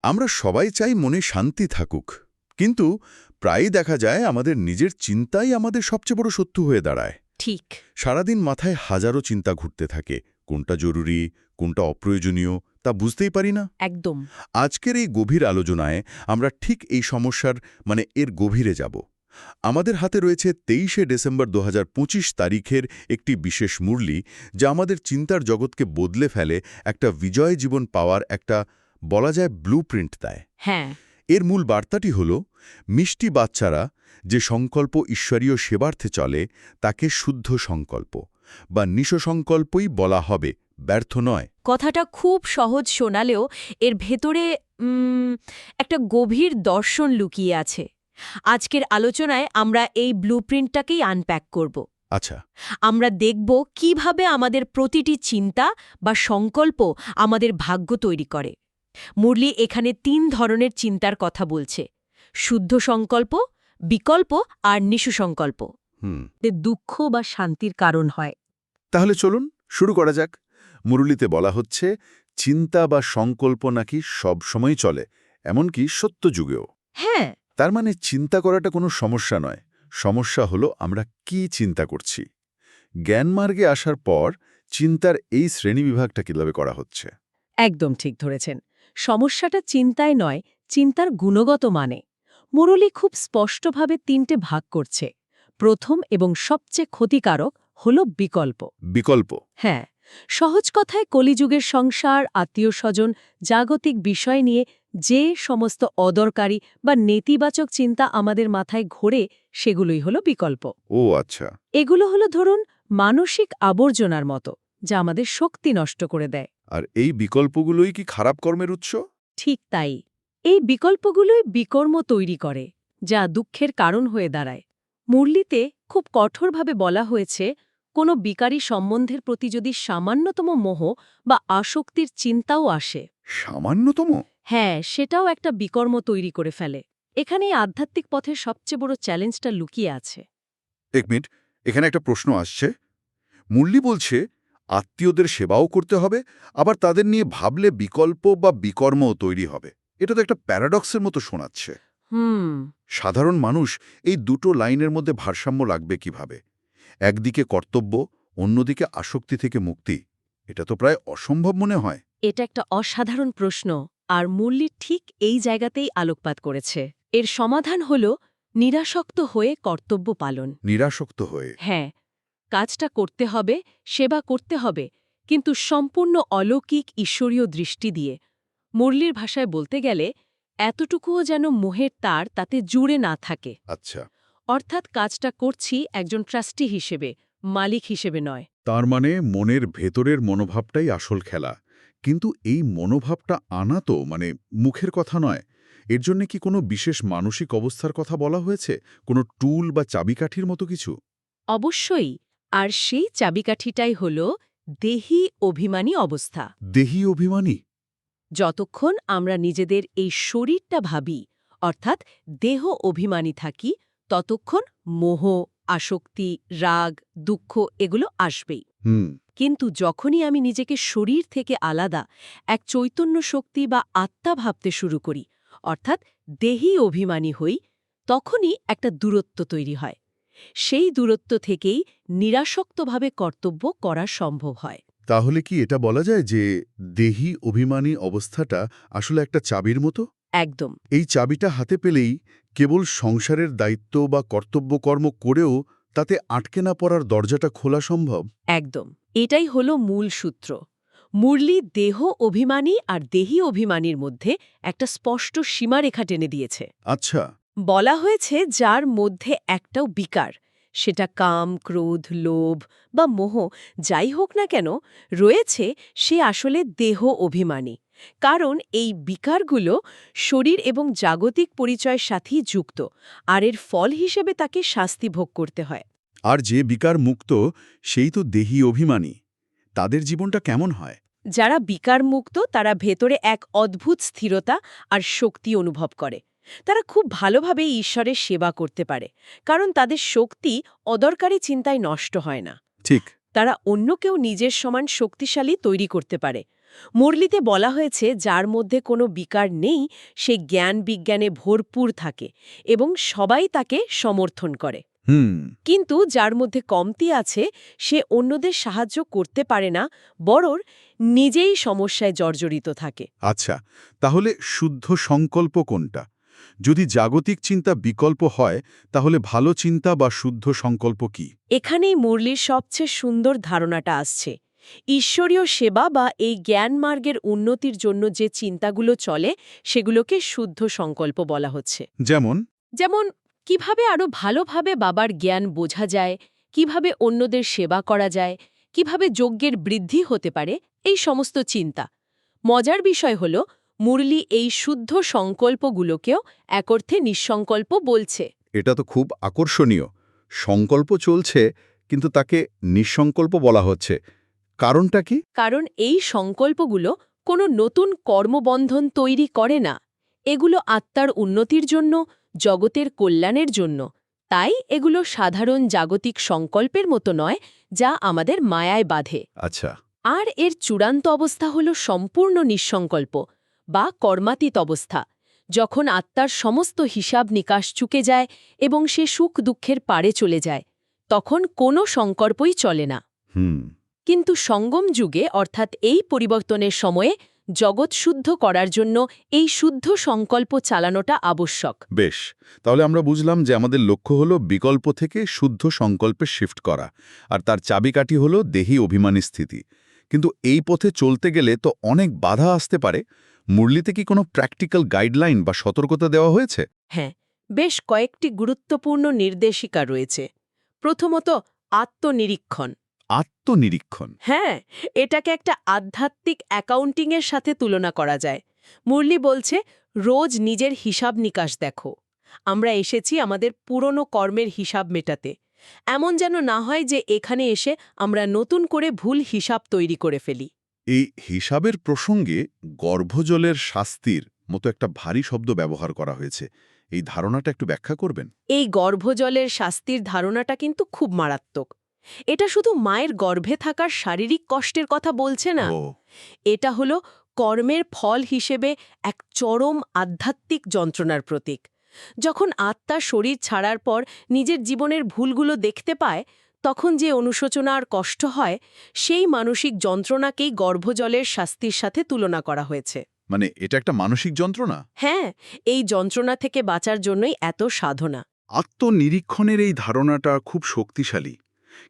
আমরা সবাই চাই মনে শান্তি থাকুক, কিন্তু প্রায়ই দেখা যায় আমাদের নিজের চিন্তাই আমাদের সবচেয়ে বড় শত্রু হয়ে দাঁড়ায়। ঠিক। সারাদিন মাথায় হাজারো চিন্তা ঘুরতে থাকে, কোনটা জরুরি কোনটা অপ্রয়োজনীয় তা বুঝতেই পারি না। একদম। আজকের এই গভীর আলোচনায় আমরা ঠিক এই সমস্যার এর গভীরে যাব। আমাদের হাতে রয়েছে 23শে ডিসেম্বর 2025 তারিখের একটি বিশেষ মুরলি, যা আমাদের চিন্তার জগৎকে বদলে ফেলে, একটা বিজয় জীবন পাওয়ার একটা বলা যায় ব্লুপ্রিন্ট দেয়। হ্যাঁ। এর মূল বার্তাটি হল, মিষ্টি বাচ্চারা যে সংকল্প ঈশ্বরীয় সেবার্থে চলে তাকে শুদ্ধ সংকল্প বা নিঃসংকল্পই বলা হবে, ব্যর্থ নয়। কথাটা খুব সহজ শোনালেও এর ভেতরে একটা গভীর দর্শন লুকিয়ে আছে। আজকের আলোচনায় আমরা এই ব্লুপ্রিন্টটাকেই আনপ্যাক করব। আচ্ছা। আমরা দেখব কিভাবে আমাদের প্রতিটি চিন্তা বা সংকল্প আমাদের ভাগ্য তৈরি করে। মুরলি এখানে 3 ধরনের চিন্তার কথা বলছে: শুদ্ধ সংকল্প, বিকল্প আর নিঃসংকল্প। দুঃখ বা শান্তির কারণ হয়। তাহলে চলুন শুরু করা যাক। মুরলিতে বলা হচ্ছে, চিন্তা বা সংকল্প নাকি সব সময় চলে, এমনকি সত্য যুগেও। হ্যাঁ। তার মানে চিন্তা করাটা কোনো সমস্যা নয়, সমস্যা হলো আমরা কি চিন্তা করছি। জ্ঞানমার্গে আসার পর চিন্তার এই শ্রেণীবিভাগটা কিভাবে করা হচ্ছে? একদম ঠিক ধরেছেন। সমস্যাটা চিন্তায় নয়, চিন্তার গুণগত মানে। মুরলি খুব স্পষ্টভাবে 3টে ভাগ করছে। প্রথম এবং সবচেয়ে ক্ষতিকারক হল বিকল্প। বিকল্প? হ্যাঁ, সহজ কথায় কলিযুগের সংসার, আত্মীয়-স্বজন, জাগতিক বিষয় নিয়ে যে সমস্ত অদরকারি বা নেতিবাচক চিন্তা আমাদের মাথায় ঘোরে, সেগুলোই হলো বিকল্প। ও আচ্ছা। এগুলো হলো ধরুন মানসিক আবর্জনার মতো, যা আমাদের শক্তি নষ্ট করে দেয়। আর এই বিকল্পগুলোই কি খারাপ কর্মের উৎস? ঠিক তাই। এই বিকল্পগুলোই বিকর্ম তৈরি করে, যা দুঃখের কারণ হয়ে দাঁড়ায়। মুরলিতে খুব কঠোরভাবে বলা হয়েছে, কোনো বিকারী সম্বন্ধের প্রতি যদি সামান্যতম মোহ বা আসক্তির চিন্তাও আসে, সামান্যতম? হ্যাঁ, সেটাও একটা বিকর্ম তৈরি করে ফেলে। এখানেই আধ্যাত্মিক পথের সবচেয়ে বড় চ্যালেঞ্জটা লুকিয়ে আছে। এক মিনিট, এখানে একটা প্রশ্ন আসছে। মুরলি বলছে আত্মীয়দের সেবাও করতে হবে, আবার তাদের নিয়ে ভাবলে বিকল্প বা বিকর্মও তৈরি হবে। এটা তো একটা প্যারাডক্সের মতো শোনাচ্ছে। হুম। সাধারণ মানুষ এই দুটো লাইনের মধ্যে ভারসাম্য রাখবে কিভাবে? একদিকে কর্তব্য, অন্যদিকে আসক্তি থেকে মুক্তি। এটা তো প্রায় অসম্ভব মনে হয়। এটা একটা অসাধারণ প্রশ্ন, আর মুরলি ঠিক এই জায়গাতেই আলোকপাত করেছে। এর সমাধান হল নিরাসক্ত হয়ে কর্তব্য পালন। নিরাসক্ত হয়ে? হ্যাঁ, কাজটা করতে হবে, সেবা করতে হবে, কিন্তু সম্পূর্ণ অলৌকিক ঈশ্বরীয় দৃষ্টি দিয়ে। মুরলির ভাষায় বলতে গেলে এতটুকুও যেন মোহের তার তাতে জুড়ে না থাকে। আচ্ছা। অর্থাৎ কাজটা করছি একজন ট্রাস্টি হিসেবে, মালিক হিসেবে নয়। তার মানে মনের ভেতরের মনোভাবটাই আসল খেলা। কিন্তু এই মনোভাবটা আনা তো মুখের কথা নয়। এর জন্য কি কোনো বিশেষ মানসিক অবস্থার কথা বলা হয়েছে? কোনো টুল বা চাবিকাঠির মতো কিছু? অবশ্যই। আর সেই চাবিকাঠিটাই হল দেহি অভিমানী অবস্থা। দেহি অভিমানী? যতক্ষণ আমরা নিজেদের এই শরীরটা ভাবি, অর্থাৎ দেহ অভিমানী থাকি, ততক্ষণ মোহ, আসক্তি, রাগ, দুঃখ এগুলো আসবেই। কিন্তু যখনই আমি নিজেকে শরীর থেকে আলাদা এক চৈতন্য শক্তি বা আত্মা ভাবতে শুরু করি, অর্থাৎ দেহি অভিমানী হই, তখনই একটা দূরত্ব তৈরি হয়। সেই দূরত্ব থেকেই নিরাসক্তভাবে কর্তব্য করা সম্ভব হয়। তাহলে কি এটা বলা যায় যে দেহি অভিমানী অবস্থাটা আসলে একটা চাবির মতো? একদম। এই চাবিটা হাতে পেলেই কেবল সংসারের দায়িত্ব বা কর্তব্যকর্ম করেও তাতে আটকে না পড়ার দরজাটা খোলা সম্ভব? একদম। এটাই হলো মূল সূত্র। মুরলি দেহ অভিমানী আর দেহি অভিমানীর মধ্যে একটা স্পষ্ট সীমারেখা টেনে দিয়েছে। আচ্ছা। বলা হয়েছে যার মধ্যে একটাও বিকার, সেটা কাম, ক্রোধ, লোভ বা মোহ যাই হোক না কেন রয়েছে, সে আসলে দেহ অভিমানী। কারণ এই বিকারগুলো শরীর এবং জাগতিক পরিচয়ের সাথেই যুক্ত, আর এর ফল হিসেবে তাকে শাস্তি ভোগ করতে হয়। আর যে বিকার মুক্ত সেই তো দেহি অভিমানী, তাদের জীবনটা কেমন হয়? যারা বিকারমুক্ত তারা ভেতরে এক অদ্ভুত স্থিরতা আর শক্তি অনুভব করে। তারা খুব ভালোভাবে ঈশ্বরের সেবা করতে পারে, কারণ তাদের শক্তি অদরকারি চিন্তায় নষ্ট হয় না। ঠিক। তারা অন্যকেও নিজের সমান শক্তিশালী তৈরি করতে পারে, মুরলিতে বলা হয়েছে যার মধ্যে কোনো বিকার নেই সে জ্ঞান বিজ্ঞানে ভরপুর থাকে এবং সবাই তাকে সমর্থন করে। হুম। কিন্তু যার মধ্যে কমতি আছে সে অন্যদের সাহায্য করতে পারে না, বরং নিজেই সমস্যায় জর্জরিত থাকে। আচ্ছা, তাহলে শুদ্ধ সংকল্প কোনটা? যদি জাগতিক চিন্তা বিকল্প হয় তাহলে ভালো চিন্তা বা শুদ্ধ সংকল্প কি? এখানেই মুরলির সবচেয়ে সুন্দর ধারণাটা আসছে। ঈশ্বরীয় সেবা বা এই জ্ঞান মার্গের উন্নতির জন্য যে চিন্তাগুলো চলে সেগুলোকে শুদ্ধ সংকল্প বলা হচ্ছে। যেমন? যেমন কিভাবে আরও ভালোভাবে বাবার জ্ঞান বোঝা যায়, কিভাবে অন্যদের সেবা করা যায়, কিভাবে যজ্ঞের বৃদ্ধি হতে পারে, এই সমস্ত চিন্তা। মজার বিষয় হল মুরলি এই শুদ্ধ সংকল্পগুলোকেও এক অর্থে নিঃসংকল্প বলছে। এটা তো খুব আকর্ষণীয়। সংকল্প চলছে কিন্তু তাকে নিঃসংকল্প বলা হচ্ছে। কারণটা কি? কারণ এই সংকল্পগুলো কোনো নতুন কর্মবন্ধন তৈরি করে না। এগুলো আত্মার উন্নতির জন্য, জগতের কল্যাণের জন্য। তাই এগুলো সাধারণ জাগতিক সংকল্পের মতো নয় যা আমাদের মায়ায় বাঁধে। আচ্ছা। আর এর চূড়ান্ত অবস্থা হল সম্পূর্ণ নিঃসংকল্প বা কর্মাতীত অবস্থা, যখন আত্মার সমস্ত হিসাব নিকাশ চুকে যায় এবং সে সুখ দুঃখের পারে চলে যায়, তখন কোনো সংকল্পই চলে না। হুম। কিন্তু সঙ্গম যুগে অর্থাৎ এই পরিবর্তনের সময়ে জগৎ শুদ্ধ করার জন্য এই শুদ্ধ সংকল্প চালানোটা আবশ্যক। বেশ, তাহলে আমরা বুঝলাম যে আমাদের লক্ষ্য হলো বিকল্প থেকে শুদ্ধ সংকল্পে শিফট করা, আর তার চাবিকাঠি হলো দেহি অভিমানী স্থিতি। কিন্তু এই পথে চলতে গেলে তো অনেক বাধা আসতে পারে। মুরলিতে কি কোনো প্র্যাকটিক্যাল গাইডলাইন বা সতর্কতা দেওয়া হয়েছে? হ্যাঁ, বেশ কয়েকটি গুরুত্বপূর্ণ নির্দেশিকা রয়েছে। প্রথমত, আত্মনিরীক্ষণ। আত্মনিরীক্ষণ? হ্যাঁ, এটাকে একটা আধ্যাত্মিক অ্যাকাউন্টিংয়ের সাথে তুলনা করা যায়। মুরলি বলছে, রোজ নিজের হিসাব নিকাশ দেখো। আমরা এসেছি আমাদের পুরনো কর্মের হিসাব মেটাতে। এমন যেন না হয় যে এখানে এসে আমরা নতুন করে ভুল হিসাব তৈরি করে ফেলি। এই হিসাবের প্রসঙ্গে গর্ভজলের শাস্তির মতো একটা ভারী শব্দ ব্যবহার করা হয়েছে। এই ধারণাটা একটু ব্যাখ্যা করবেন? এই গর্ভজলের শাস্তির ধারণাটা কিন্তু খুব মারাত্মক। এটা শুধু মায়ের গর্ভে থাকার শারীরিক কষ্টের কথা বলছে না। ও। এটা হলো কর্মের ফল হিসেবে এক চরম আধ্যাত্মিক যন্ত্রণার প্রতীক। যখন আত্মা শরীর ছাড়ার পর নিজের জীবনের ভুলগুলো দেখতে পায়, তখন যে অনুশোচনা আর কষ্ট হয়, সেই মানসিক যন্ত্রণাকেই গর্ভজলের শাস্তির সাথে তুলনা করা হয়েছে। মানে এটা একটা মানসিক যন্ত্রণা? হ্যাঁ, এই যন্ত্রণা থেকে বাঁচার জন্যই এত সাধনা। আত্মনিরীক্ষণের এই ধারণাটা খুব শক্তিশালী।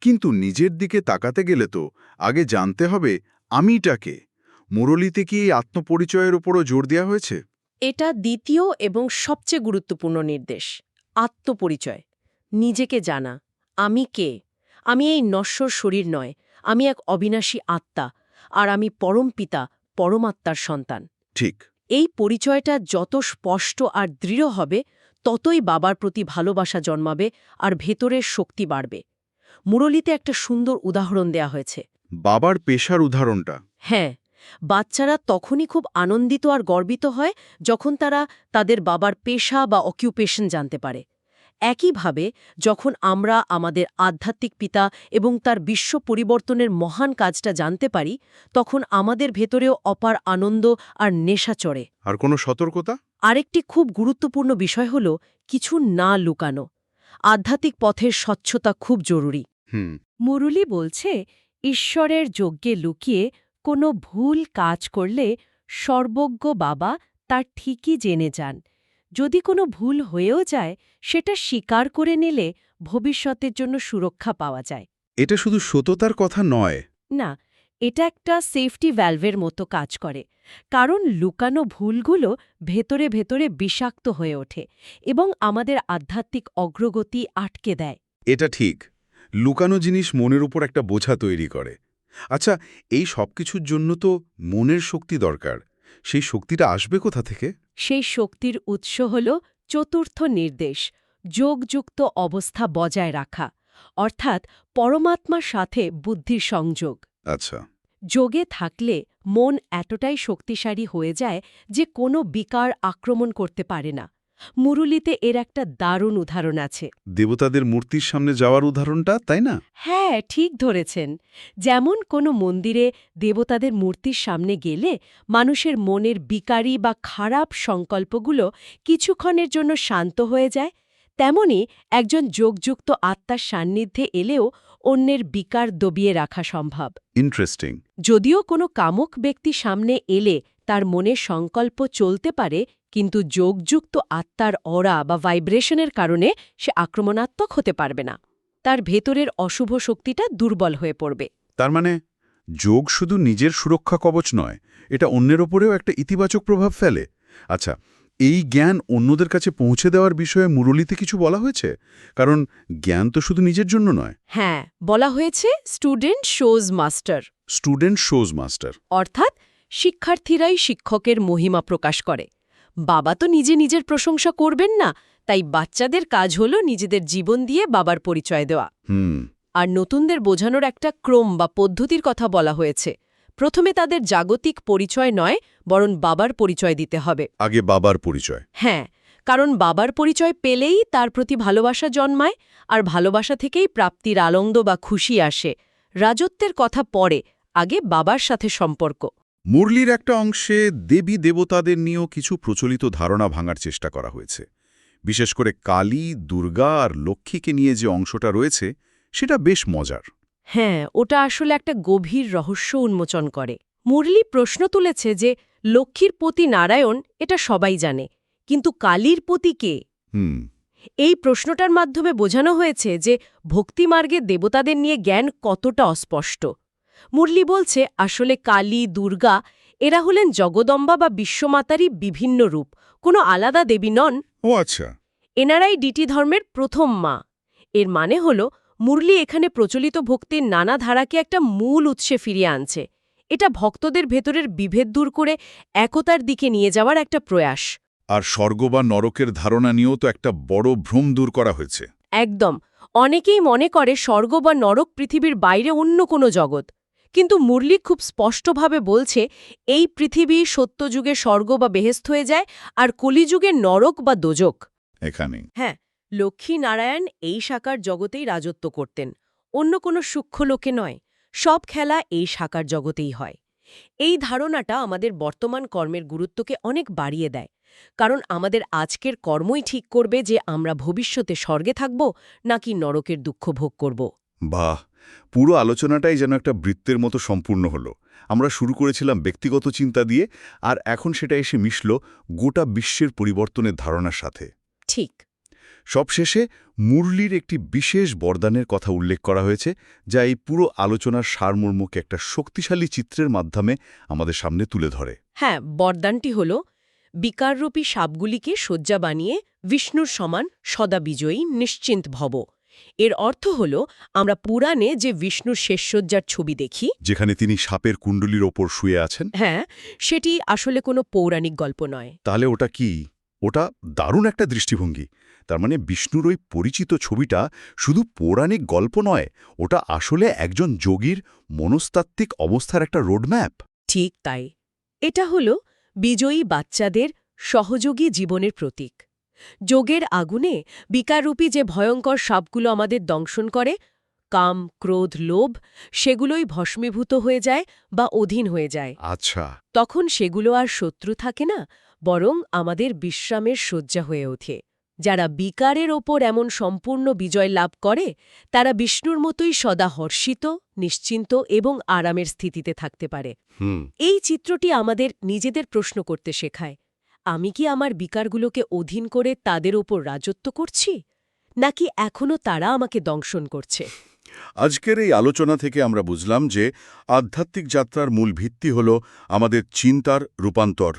কিন্তু নিজের দিকে তাকাতে গেলে তো আগে জানতে হবে আমিটাকে। মুরলিতে কি এই আত্মপরিচয়ের উপরও জোর দেওয়া হয়েছে? এটা দ্বিতীয় এবং সবচেয়ে গুরুত্বপূর্ণ নির্দেশ। আত্মপরিচয়, নিজেকে জানা। আমি কে? আমি এই নশ্বর শরীর নয়, আমি এক অবিনাশী আত্মা, আর আমি পরম পিতা, পরমাত্মার সন্তান। ঠিক। এই পরিচয়টা যত স্পষ্ট আর দৃঢ় হবে, ততই বাবার প্রতি ভালোবাসা জন্মাবে আর ভেতরের শক্তি বাড়বে। মুরলিতে একটা সুন্দর উদাহরণ দেয়া হয়েছে। বাবার পেশার উদাহরণটা? হ্যাঁ, বাচ্চারা তখনই খুব আনন্দিত আর গর্বিত হয় যখন তারা তাদের বাবার পেশা বা অকিউপেশন জানতে পারে। একইভাবে যখন আমরা আমাদের আধ্যাত্মিক পিতা এবং তার বিশ্ব পরিবর্তনের মহান কাজটা জানতে পারি, তখন আমাদের ভেতরেও অপার আনন্দ আর নেশা চড়ে। আর কোনো সতর্কতা? আরেকটি খুব গুরুত্বপূর্ণ বিষয় হল কিছু না লুকানো। আধ্যাত্মিক পথের স্বচ্ছতা খুব জরুরি। হুম। মুরলি বলছে, ঈশ্বরের যজ্ঞে লুকিয়ে কোনো ভুল কাজ করলে সর্বজ্ঞ বাবা তার ঠিকই জেনে যান। যদি কোনো ভুল হয়েও যায়, সেটা স্বীকার করে নিলে ভবিষ্যতের জন্য সুরক্ষা পাওয়া যায়। এটা শুধু সততার কথা নয়। না, এটা একটা সেফটি ভ্যালভের মতো কাজ করে। কারণ লুকানো ভুলগুলো ভেতরে ভেতরে বিষাক্ত হয়ে ওঠে এবং আমাদের আধ্যাত্মিক অগ্রগতি আটকে দেয়। এটা ঠিক। লুকানো জিনিস মনের উপর একটা বোঝা তৈরি করে। আচ্ছা, এই সব কিছুর জন্য তো মনের শক্তি দরকার। সেই শক্তিটা আসবে কোথা থেকে? সেই শক্তির উৎস হল চতুর্থ নির্দেশ, যোগযুক্ত অবস্থা বজায় রাখা, অর্থাৎ পরমাত্মার সাথে বুদ্ধির সংযোগ। আচ্ছা। যোগে থাকলে মন এতটাই শক্তিশালী হয়ে যায় যে কোনো বিকার আক্রমণ করতে পারে না। মুরুলিতে এর একটা দারুণ উদাহরণ আছে। দেবতাদের মূর্তির সামনে যাওয়ার উদাহরণটা, তাই না? হ্যাঁ, ঠিক ধরেছেন। যেমন কোনো মন্দিরে দেবতাদের মূর্তির সামনে গেলে মানুষের মনের বিকারী বা খারাপ সংকল্পগুলো কিছুক্ষণের জন্য শান্ত হয়ে যায়, তেমনি একজন যোগযুক্ত আত্মার সান্নিধ্যে এলেও অন্যের বিকার দবিয়ে রাখা সম্ভব। ইন্টারেস্টিং। যদিও কোনো কামুক ব্যক্তি সামনে এলে তার মনে সংকল্প চলতে পারে, কিন্তু যোগযুক্ত আত্মার অরা বা ভাইব্রেশনের কারণে সে আক্রমণাত্মক হতে পারবে না। তার ভেতরের অশুভ শক্তিটা দুর্বল হয়ে পড়বে। তার মানে যোগ শুধু নিজের সুরক্ষা কবচ নয়, এটা অন্যের ওপরেও একটা ইতিবাচক প্রভাব ফেলে। আচ্ছা, এই জ্ঞান অন্যদের কাছে পৌঁছে দেওয়ার বিষয়ে মুরলীতে কিছু বলা হয়েছে? কারণ জ্ঞান তো শুধু নিজের জন্য নয়। হ্যাঁ, বলা হয়েছে student shows master, student shows master. অর্থাৎ শিক্ষার্থীরাই শিক্ষকের মহিমা প্রকাশ করে। বাবা তো নিজে নিজের প্রশংসা করবেন না, তাই বাচ্চাদের কাজ হলো নিজেদের জীবন দিয়ে বাবার পরিচয় দেওয়া। আর নতুনদের বোঝানোর একটা ক্রম বা পদ্ধতির কথা বলা হয়েছে। প্রথমে তাদের জাগতিক পরিচয় নয়, বরং বাবার পরিচয় দিতে হবে। আগে বাবার পরিচয়। হ্যাঁ, কারণ বাবার পরিচয় পেলেই তার প্রতি ভালোবাসা জন্মায়, আর ভালোবাসা থেকেই প্রাপ্তির আনন্দ বা খুশি আসে। রাজত্বের কথা পরে, আগে বাবার সাথে সম্পর্ক। মুরলির একটা অংশে দেবী দেবতাদের নিয়েও কিছু প্রচলিত ধারণা ভাঙার চেষ্টা করা হয়েছে। বিশেষ করে কালী, দুর্গা আর লক্ষ্মীকে নিয়ে যে অংশটা রয়েছে সেটা বেশ মজার। হ্যাঁ, ওটা আসলে একটা গভীর রহস্য উন্মোচন করে। মুরলি প্রশ্ন তুলেছে যে লক্ষ্মীর পতি নারায়ণ, এটা সবাই জানে, কিন্তু কালীর পতি কে? এই প্রশ্নটার মাধ্যমে বোঝানো হয়েছে যে ভক্তিমার্গে দেবতাদের নিয়ে জ্ঞান কতটা অস্পষ্ট। মুরলি বলছে আসলে কালী, দুর্গা এরা হলেন জগদম্বা বা বিশ্বমাতারই বিভিন্ন রূপ, কোনো আলাদা দেবী নন। ও আচ্ছা। এনারাই ডিটি ধর্মের প্রথম মা। এর মানে হল মুরলি এখানে প্রচলিত ভক্তির নানা ধারাকে একটা মূল উৎসে ফিরিয়ে আনছে। এটা ভক্তদের ভেতরের বিভেদ দূর করে একতার দিকে নিয়ে যাওয়ার একটা প্রয়াস। আর স্বর্গ বা নরকের ধারণা নিয়েও তো একটা বড় ভ্রম দূর করা হয়েছে। একদম। অনেকেই মনে করে স্বর্গ বা নরক পৃথিবীর বাইরে অন্য কোনো জগৎ, কিন্তু মুরলি খুব স্পষ্টভাবে বলছে এই পৃথিবী সত্যযুগে স্বর্গ বা বেহেস্ত হয়ে যায়, আর কলিযুগে নরক বা দোজক। এখানে হ্যাঁ, লক্ষ্মী নারায়ণ এই সাকার জগতেই রাজত্ব করতেন, অন্য কোনো সূক্ষ্ম লোকে নয়। সব খেলা এই সাকার জগতেই হয়। এই ধারণাটা আমাদের বর্তমান কর্মের গুরুত্বকে অনেক বাড়িয়ে দেয়, কারণ আমাদের আজকের কর্মই ঠিক করবে যে আমরা ভবিষ্যতে স্বর্গে থাকব নাকি নরকের দুঃখ ভোগ করব। বাহ, পুরো আলোচনাটাই যেন একটা বৃত্তের মতো সম্পূর্ণ হলো। আমরা শুরু করেছিলাম ব্যক্তিগত চিন্তা দিয়ে, আর এখন সেটা এসে মিশল গোটা বিশ্বের পরিবর্তনের ধারণার সাথে। ঠিক। সবশেষে মুরলির একটি বিশেষ বরদানের কথা উল্লেখ করা হয়েছে, যা এই পুরো আলোচনার সারমর্মকে একটা শক্তিশালী চিত্রের মাধ্যমে আমাদের সামনে তুলে ধরে। হ্যাঁ, বরদানটি হল বিকাররূপী সাপগুলিকে শয্যা বানিয়ে বিষ্ণুর সমান সদা বিজয়ী নিশ্চিন্ত ভব। এর অর্থ হল আমরা পুরাণে যে বিষ্ণুর শেষসজ্জার ছবি দেখি, যেখানে তিনি সাপের কুণ্ডলির ওপর শুয়ে আছেন, হ্যাঁ, সেটি আসলে কোনো পৌরাণিক গল্প নয়। তাহলে ওটা কি? ওটা দারুণ একটা দৃষ্টিভঙ্গি। তার মানে বিষ্ণুর ওই পরিচিত ছবিটা শুধু পৌরাণিক গল্প নয়, ওটা আসলে একজন যোগীর মনস্তাত্ত্বিক অবস্থার একটা রোডম্যাপ। ঠিক তাই। এটা হল বিজয়ী বাচ্চাদের সহযোগী জীবনের প্রতীক। যোগের আগুনে বিকাররূপী যে ভয়ঙ্কর সাপগুলো আমাদের দংশন করে, কাম, ক্রোধ, লোভ, সেগুলোই ভস্মীভূত হয়ে যায় বা অধীন হয়ে যায়। আচ্ছা। তখন সেগুলো আর শত্রু থাকে না, বরং আমাদের বিশ্রামের শয্যা হয়ে ওঠে। যারা বিকারের ওপর এমন সম্পূর্ণ বিজয় লাভ করে, তারা বিষ্ণুর মতোই সদা হর্ষিত, নিশ্চিন্ত এবং আরামের স্থিতিতে থাকতে পারে। এই চিত্রটি আমাদের নিজেদের প্রশ্ন করতে শেখায়, আমি কি আমার বিকারগুলোকে অধীন করে তাদের ওপর রাজত্ব করছি, নাকি এখনও তারা আমাকে দংশন করছে? আজকের এই আলোচনা থেকে আমরা বুঝলাম যে আধ্যাত্মিক যাত্রার মূল ভিত্তি হল আমাদের চিন্তার রূপান্তর,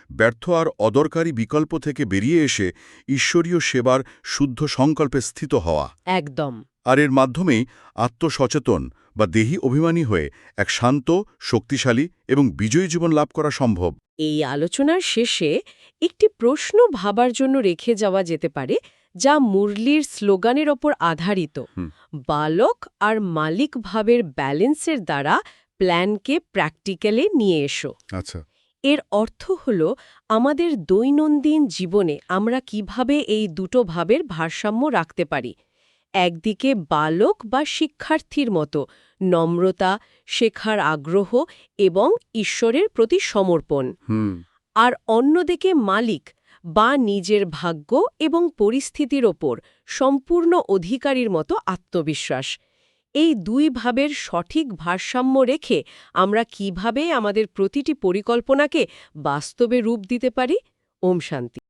ব্যর্থ আর অদরকারি বিকল্প থেকে বেরিয়ে এসে ঈশ্বরীয় সেবার শুদ্ধ সংকল্পে স্থিত হওয়া। একদম। আর এর মাধ্যমেই আত্মসচেতন বা দেহী অভিমানী হয়ে এক শান্ত, শক্তিশালী এবং বিজয়ী জীবন লাভ করা সম্ভব। এই আলোচনার শেষে একটি প্রশ্ন ভাবার জন্য রেখে যাওয়া যেতে পারে, যা মুরলির স্লোগানের ওপর আধারিত, বালক আর মালিক ভাবের ব্যালেন্সের দ্বারা প্ল্যানকে প্র্যাকটিক্যালে নিয়ে এসো। আচ্ছা। এর অর্থ হল আমাদের দৈনন্দিন জীবনে আমরা কিভাবে এই দুটো ভাবের ভারসাম্য রাখতে পারি। একদিকে বালক বা শিক্ষার্থীর মতো নম্রতা, শেখার আগ্রহ এবং ঈশ্বরের প্রতি সমর্পণ, আর অন্যদিকে মালিক বা নিজের ভাগ্য এবং পরিস্থিতির ওপর সম্পূর্ণ অধিকারীর মতো আত্মবিশ্বাস। এই দুই ভাবের সঠিক ভারসাম্য রেখে আমরা কিভাবে আমাদের প্রতিটি পরিকল্পনাকে বাস্তবে রূপ দিতে পারি। ওম শান্তি।